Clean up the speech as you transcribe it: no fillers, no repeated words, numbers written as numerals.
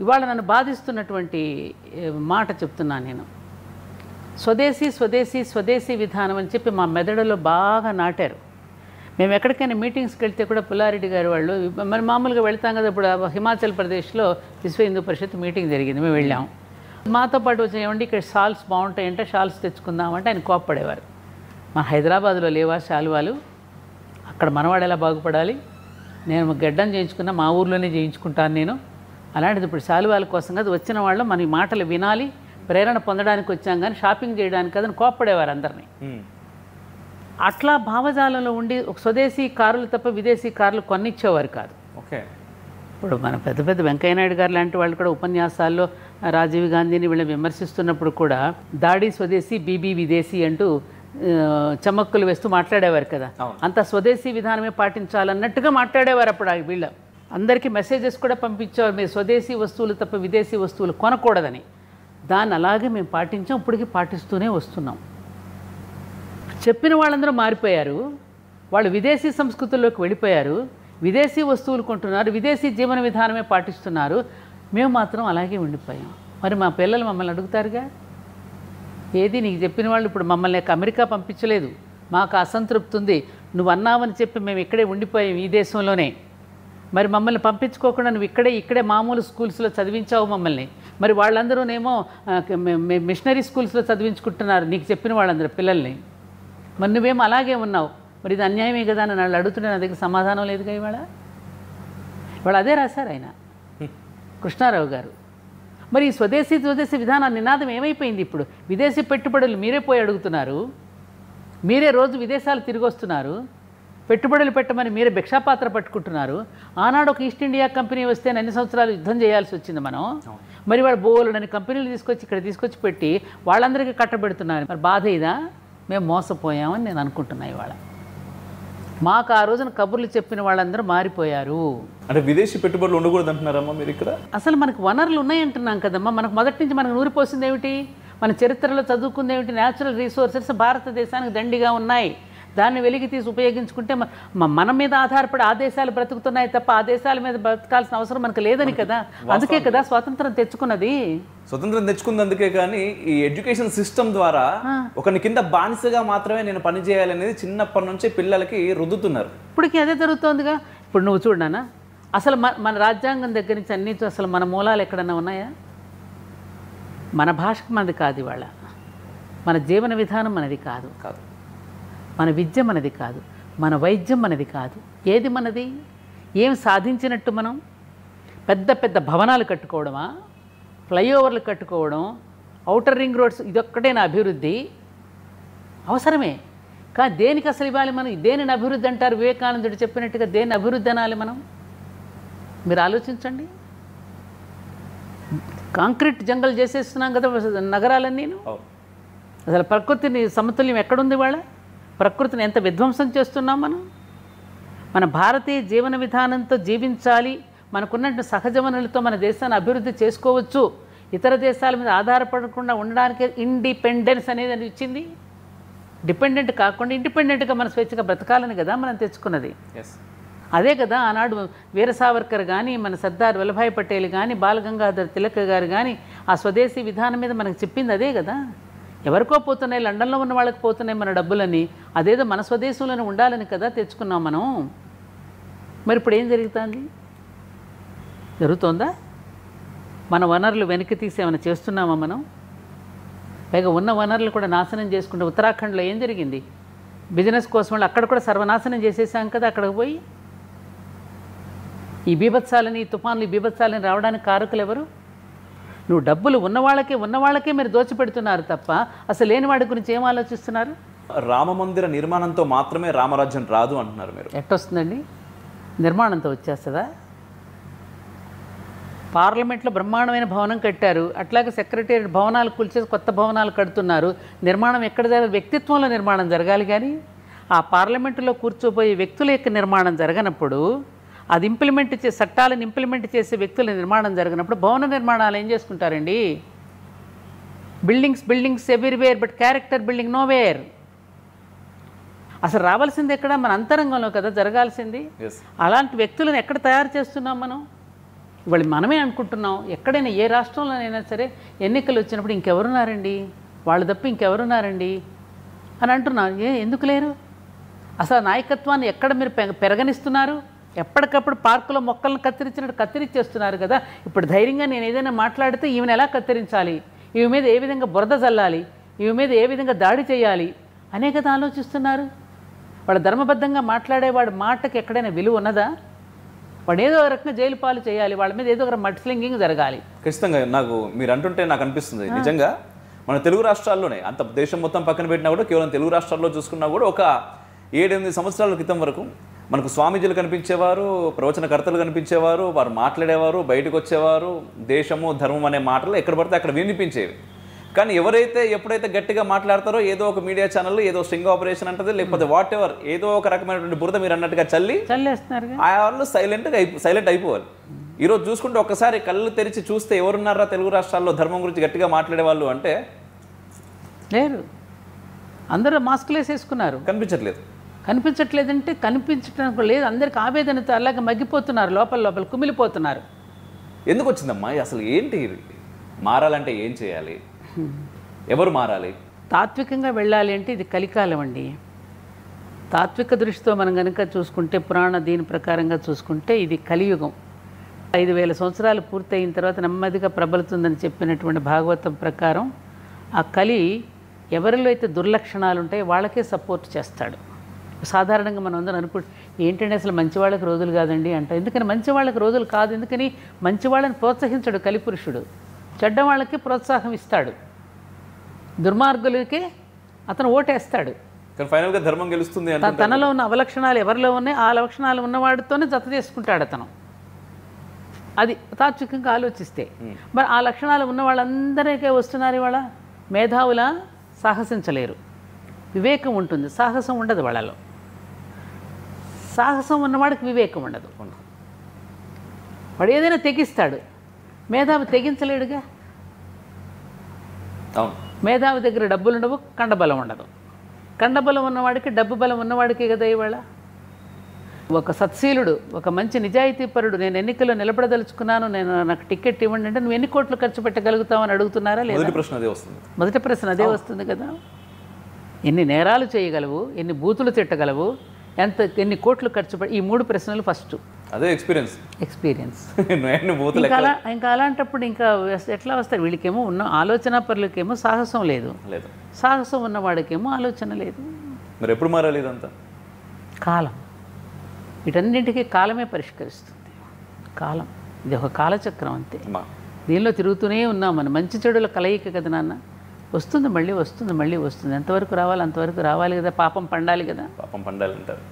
ఇవాళ నన్ను బాధిస్తున్నటువంటి మాట చెప్తున్నాను నేను. స్వదేశీ స్వదేశీ స్వదేశీ విధానం అని చెప్పి మా మెదడులో బాగా నాటారు. మేము ఎక్కడికైనా మీటింగ్స్కి వెళ్తే కూడా పుల్లారెడ్డి గారు వాళ్ళు మరి మామూలుగా వెళ్తాం కదా. ఇప్పుడు హిమాచల్ ప్రదేశ్లో విశ్వ హిందూ పరిషత్ మీటింగ్ జరిగింది, మేము వెళ్ళాము. మాతో పాటు వచ్చి ఏమండి ఇక్కడ షాల్స్ బాగుంటాయంటే షాల్స్ తెచ్చుకుందామంటే ఆయన కోప్పడేవారు. మా హైదరాబాద్లో లేవా శాలువాలు, అక్కడ మనవాడు ఎలా బాగుపడాలి, నేను గడ్డం చేయించుకున్నా మా ఊర్లోనే చేయించుకుంటాను నేను, అలాంటిది ఇప్పుడు శాలువాల కోసం కదా వచ్చిన వాళ్ళు మన మాటలు వినాలి, ప్రేరణ పొందడానికి వచ్చాం కానీ షాపింగ్ చేయడానికి కదని కోప్పడేవారు అందరినీ. అట్లా భావజాలంలో ఉండి ఒక స్వదేశీ కారులు తప్ప విదేశీ కార్లు కొనిచ్చేవారు కాదు. ఓకే. ఇప్పుడు మన పెద్ద పెద్ద వెంకయ్యనాయుడు గారు లాంటి వాళ్ళు కూడా ఉపన్యాసాల్లో రాజీవ్ గాంధీని వీళ్ళని విమర్శిస్తున్నప్పుడు కూడా దాడి స్వదేశీ బీబీ విదేశీ అంటూ చమక్కులు వేస్తూ మాట్లాడేవారు కదా. అంత స్వదేశీ విధానమే పాటించాలన్నట్టుగా మాట్లాడేవారు అప్పుడు వీళ్ళు. అందరికీ మెసేజెస్ కూడా పంపించేవారు, మీరు స్వదేశీ వస్తువులు తప్ప విదేశీ వస్తువులు కొనకూడదని. దాన్ని అలాగే మేము పాటించాం, ఇప్పటికీ పాటిస్తూనే వస్తున్నాం. చెప్పిన వాళ్ళందరూ మారిపోయారు, వాళ్ళు విదేశీ సంస్కృతుల్లోకి వెళ్ళిపోయారు, విదేశీ వస్తువులు కొంటున్నారు, విదేశీ జీవన విధానమే పాటిస్తున్నారు. మేము మాత్రం అలాగే ఉండిపోయాం. మరి మా పిల్లలు మమ్మల్ని అడుగుతారుగా, ఏది నీకు చెప్పిన వాళ్ళు ఇప్పుడు మమ్మల్ని అమెరికా పంపించలేదు, మాకు అసంతృప్తి ఉంది, నువ్వు అన్నావని చెప్పి మేము ఇక్కడే ఉండిపోయాం ఈ దేశంలోనే, మరి మమ్మల్ని పంపించుకోకుండా నువ్వు ఇక్కడే మామూలు స్కూల్స్లో చదివించావు మమ్మల్ని, మరి వాళ్ళందరూనేమో మిషనరీ స్కూల్స్లో చదివించుకుంటున్నారు నీకు చెప్పిన వాళ్ళందరూ పిల్లల్ని, మరి నువ్వేమో అలాగే ఉన్నావు, మరి ఇది అన్యాయమే కదా అని వాళ్ళు అడుగుతుంటే నా దగ్గర సమాధానం లేదుగా. ఇవాళ అదే రాశారు ఆయన కృష్ణారావు గారు. మరి ఈ స్వదేశీ విధానం నినాదం ఏమైపోయింది? ఇప్పుడు విదేశీ పెట్టుబడులు మీరే పోయి అడుగుతున్నారు, మీరే రోజు విదేశాలు తిరిగి వస్తున్నారు, పెట్టుబడులు పెట్టమని మీరే భిక్షాపాత్ర పట్టుకుంటున్నారు. ఆనాడు ఒక ఈస్ట్ ఇండియా కంపెనీ వస్తే అన్ని సంవత్సరాలు యుద్ధం చేయాల్సి వచ్చింది మనం. మరి వాడు బోలుడని కంపెనీలు ఇక్కడ తీసుకొచ్చి పెట్టి వాళ్ళందరికీ కట్టబెడుతున్నారు. మరి బాధ ఇదా? మేము మోసపోయామని నేను అనుకుంటున్నా. ఇవాళ మాకు ఆ రోజున కబుర్లు చెప్పిన వాళ్ళందరూ మారిపోయారు. అంటే విదేశీ పెట్టుబడులు ఉండకూడదు అంటున్నారమ్మా మీరు ఇక్కడ? అసలు మనకు వనరులు ఉన్నాయంటున్నాం కదమ్మా. మనకు మొదటి నుంచి మనకు నూరిపోసింది ఏమిటి? మన చరిత్రలో చదువుకుంది ఏమిటి? న్యాచురల్ రిసోర్సెస్ భారతదేశానికి దండిగా ఉన్నాయి. దాన్ని వెలికి తీసి ఉపయోగించుకుంటే మన మీద ఆధారపడి ఆ దేశాలు బ్రతుకుతున్నాయి తప్ప ఆ దేశాల మీద బ్రతకాల్సిన అవసరం మనకు లేదని కదా. అందుకే కదా స్వాతంత్రం తెచ్చుకున్నది. స్వతంత్రం తెచ్చుకుంది అందుకే. కానీ ఈ ఎడ్యుకేషన్ సిస్టమ్ ద్వారా ఒకరి కింద బానిసగా మాత్రమే నేను పని చేయాలనేది చిన్నప్పటి నుంచి పిల్లలకి రుద్దుతున్నారు. ఇప్పటికీ అదే జరుగుతోందిగా. ఇప్పుడు నువ్వు చూడనా, అసలు మన రాజ్యాంగం దగ్గర నుంచి అన్ని అసలు మన మూలాలు ఎక్కడన్నా ఉన్నాయా? మన భాషకు మనది కాదు, ఇవాళ మన జీవన విధానం మనది కాదు, మన విద్య మనది కాదు, మన వైద్యం మనది కాదు. ఏది మనది? ఏం సాధించినట్టు మనం? పెద్ద పెద్ద భవనాలు కట్టుకోవడమా, ఫ్లైఓవర్లు కట్టుకోవడం, ఔటర్ రింగ్ రోడ్స్, ఇదొక్కటే నా అభివృద్ధి అవసరమే. కానీ దేనికి అసలు ఇవ్వాలి మనం? దేనిని అభివృద్ధి అంటారు? వివేకానందుడు చెప్పినట్టుగా దేని అభివృద్ధి అనాలి మనం? మీరు ఆలోచించండి. కాంక్రీట్ జంగల్ చేసేస్తున్నాం కదా నగరాలన్నీ. అసలు ప్రకృతిని సమతుల్యం ఎక్కడుంది? వాళ్ళ ప్రకృతిని ఎంత విధ్వంసం చేస్తున్నాం మనం. మన భారతీయ జీవన విధానంతో జీవించాలి, మనకున్న సహజ వనరులతో మన దేశాన్ని అభివృద్ధి చేసుకోవచ్చు, ఇతర దేశాల మీద ఆధారపడకుండా ఉండడానికి ఇండిపెండెన్స్ అనేది ఇచ్చింది. డిపెండెంట్ కాకుండా ఇండిపెండెంట్గా మన స్వేచ్ఛగా బ్రతకాలని కదా మనం తెచ్చుకున్నది. అదే కదా ఆనాడు వీర సావర్కర్ కానీ, మన సర్దార్ వల్లభాయ్ పటేల్ కానీ, బాలగంగాధర్ తిలక్ గారు కానీ ఆ స్వదేశీ విధానం మీద మనకు చెప్పింది అదే కదా. ఎవరికో పోతున్నాయి, లండన్లో ఉన్న వాళ్ళకి పోతున్నాయి మన డబ్బులని, అదేదో మన స్వదేశంలోనే ఉండాలని కదా తెచ్చుకున్నాం మనం. మరి ఇప్పుడు ఏం జరుగుతుంది? జరుగుతోందా? మన వనరులు వెనక్కి తీసి ఏమైనా చేస్తున్నామా మనం? పైగా ఉన్న వనరులు కూడా నాశనం చేసుకుంటే ఉత్తరాఖండ్లో ఏం జరిగింది? బిజినెస్ కోసం వాళ్ళు అక్కడ కూడా సర్వనాశనం చేసేసాం కదా. అక్కడికి పోయి ఈ బీభత్సాలని, ఈ తుఫాన్లు, ఈ బీభత్సాలని రావడానికి కారకులు ఎవరు? నువ్వు డబ్బులు ఉన్నవాళ్ళకే మీరు దోచిపెడుతున్నారు తప్ప అసలు లేని వాడి గురించి ఏం ఆలోచిస్తున్నారు? రామ మందిర నిర్మాణంతో మాత్రమే రామరాజ్యం రాదు అంటున్నారు మీరు. ఎట్టొస్తుందండి? నిర్మాణంతో వచ్చేస్తుందా? పార్లమెంట్లో బ్రహ్మాండమైన భవనం కట్టారు, అట్లాగే సెక్రటేరియట్ భవనాలు కూల్చేసి కొత్త భవనాలు కడుతున్నారు. నిర్మాణం ఎక్కడ జరగాలి? వ్యక్తిత్వంలో నిర్మాణం జరగాలి. కానీ ఆ పార్లమెంటులో కూర్చోబోయే వ్యక్తుల యొక్క నిర్మాణం జరగనప్పుడు, అది చట్టాలను ఇంప్లిమెంట్ చేసే వ్యక్తుల నిర్మాణం జరిగినప్పుడు భవన నిర్మాణాలు ఏం చేసుకుంటారండి? Buildings everywhere but character building nowhere. అసలు రావాల్సింది ఎక్కడ? మన అంతరంగంలో కదా జరగాల్సింది. అలాంటి వ్యక్తులను ఎక్కడ తయారు చేస్తున్నాం మనం? ఇవాళ మనమే అనుకుంటున్నాం, ఎక్కడైనా ఏ రాష్ట్రంలోనైనా సరే ఎన్నికలు వచ్చినప్పుడు ఇంకెవరున్నారండి, వాళ్ళు తప్ప ఇంకెవరున్నారండి అని అంటున్నారు. ఎందుకు లేరు? అసలు నాయకత్వాన్ని ఎక్కడ మీరు పెరగనిస్తున్నారు? ఎప్పటికప్పుడు పార్కులో మొక్కలను కత్తిరించినట్టు కత్తిరించేస్తున్నారు కదా. ఇప్పుడు ధైర్యంగా నేను ఏదైనా మాట్లాడితే ఈమెను ఎలా కత్తిరించాలి, ఈమె మీద ఏ విధంగా బురద చల్లాలి, ఈమె మీద ఏ విధంగా దాడి చేయాలి అనే కదా ఆలోచిస్తున్నారు. వాడు ధర్మబద్ధంగా మాట్లాడేవాడు మాటకి ఎక్కడైనా విలువ ఉన్నదా? వాడు ఏదో ఒక రకంగా జైలు పాలు చేయాలి, వాళ్ళ మీద ఏదో ఒక మడ్ స్లింగింగ్ జరగాలి. ఖచ్చితంగా నాకు మీరు అంటుంటే నాకు అనిపిస్తుంది నిజంగా మన తెలుగు రాష్ట్రాల్లోనే, అంత దేశం మొత్తం పక్కన పెట్టినా కూడా కేవలం తెలుగు రాష్ట్రాల్లో చూసుకున్నా కూడా ఒక 7-8 సంవత్సరాల క్రితం వరకు మనకు స్వామీజీలు కనిపించేవారు, ప్రవచనకర్తలు కనిపించేవారు, వారు మాట్లాడేవారు, బయటకు వచ్చేవారు, దేశము ధర్మం అనే మాటలు ఎక్కడ పడితే అక్కడ వినిపించేవి. కానీ ఎప్పుడైతే గట్టిగా మాట్లాడతారో ఏదో ఒక మీడియా ఛానల్ ఏదో స్ట్రింగ్ ఆపరేషన్ అంటది, లేకపోతే వాట్ ఎవర్ ఏదో ఒక రకమైనటువంటి బురద మీరు అన్నట్టుగా చల్లేస్తున్నారు. ఆ వాళ్ళు సైలెంట్ అయిపోవాలి. ఈరోజు చూసుకుంటే ఒక్కసారి కళ్ళు తెరిచి చూస్తే ఎవరున్నారా తెలుగు రాష్ట్రాల్లో ధర్మం గురించి గట్టిగా మాట్లాడే వాళ్ళు అంటే లేరు. అందరూ మాస్కులు వేసేసుకున్నారు, కనిపించట్లేదంటే కనిపించడం లేదు. అందరికి ఆవేదనతో అలాగే మగ్గిపోతున్నారు, లోపల కుమిలిపోతున్నారు. ఎందుకు వచ్చిందమ్మా అసలు? ఏంటి మారాలంటే ఏం చేయాలి? ఎవరు మారాలి? తాత్వికంగా వెళ్ళాలి అంటే ఇది కలికాలం అండి. తాత్విక దృష్టితో మనం కనుక చూసుకుంటే, పురాణ దీని ప్రకారంగా చూసుకుంటే ఇది కలియుగం. 5000 సంవత్సరాలు పూర్తయిన తర్వాత నెమ్మదిగా ప్రబలుతుందని చెప్పినటువంటి భాగవతం ప్రకారం ఆ కలి ఎవరిలో అయితే దుర్లక్షణాలు ఉంటాయో వాళ్ళకే సపోర్ట్ చేస్తాడు. సాధారణంగా మనం అందరం అనుకుంటే ఏంటంటే అసలు మంచి వాళ్ళకి రోజులు కాదండి అంట. ఎందుకని మంచి వాళ్ళకి రోజులు కాదు? ఎందుకని మంచి వాళ్ళని ప్రోత్సహించడు కలిపురుషుడు, చెడ్డ వాళ్ళకి ప్రోత్సాహం ఇస్తాడు, దుర్మార్గులకి అతను ఓటేస్తాడు. ఫైనల్గా ధర్మం గెలుస్తుంది. తనలో ఉన్న అవలక్షణాలు ఎవరిలో ఉన్నాయి ఆ లక్షణాలు ఉన్నవాడితోనే జత చేసుకుంటాడు అతను. అది తాత్వికంగా ఆలోచిస్తే. మరి ఆ లక్షణాలు ఉన్న వాళ్ళందరికీ వస్తున్నారు. ఇవాళ మేధావుల సాహసించలేరు, వివేకం ఉంటుంది, సాహసం ఉండదు వాళ్ళలో. సాహసం ఉన్నవాడికి వివేకం ఉండదు, వాడు ఏదైనా తెగిస్తాడు. మేధావి తెగించలేడుగా. మేధావి దగ్గర డబ్బులు ఉండవు, కండబలం ఉండదు. కండబలం ఉన్నవాడికి డబ్బు బలం ఉన్నవాడికి కదా ఇవాళ. ఒక సత్శీలుడు, ఒక మంచి నిజాయితీపరుడు, నేను ఎన్నికల్లో నిలబడదలుచుకున్నాను, నాకు టికెట్ ఇవ్వండి అంటే నువ్వు ఎన్ని కోట్లు ఖర్చు పెట్టగలుగుతావని అడుగుతున్నారా లేదా? మొదటి ప్రశ్న అదే వస్తుంది కదా. ఎన్ని నేరాలు చేయగలవు, ఎన్ని బూతులు తిట్టగలవు, ఎన్ని కోట్లు ఖర్చు పెట్టి, ఈ 3 ప్రశ్నలు ఫస్ట్. అదే ఎక్స్పీరియన్స్. ఇంకా అలాంటప్పుడు ఇంకా ఎట్లా వస్తారు? వీళ్ళకేమో ఉన్న ఆలోచన పరులకేమో సాహసం లేదు, సాహసం ఉన్నవాడికేమో ఆలోచన లేదు. మరి ఎప్పుడు మారాలి ఇదంతా? కాలం. వీటన్నింటికీ కాలమే పరిష్కరిస్తుంది. కాలం ఇది ఒక కాలచక్రం అంతే. దీనిలో తిరుగుతూనే ఉన్నాం మనం. మంచి చెడుల కలయిక కదా నాన్న. వస్తుంది, మళ్ళీ వస్తుంది, మళ్ళీ వస్తుంది. ఎంతవరకు రావాలి అంతవరకు రావాలి కదా. పాపం పండాలి కదా. పాపం పండాలి అంటారు.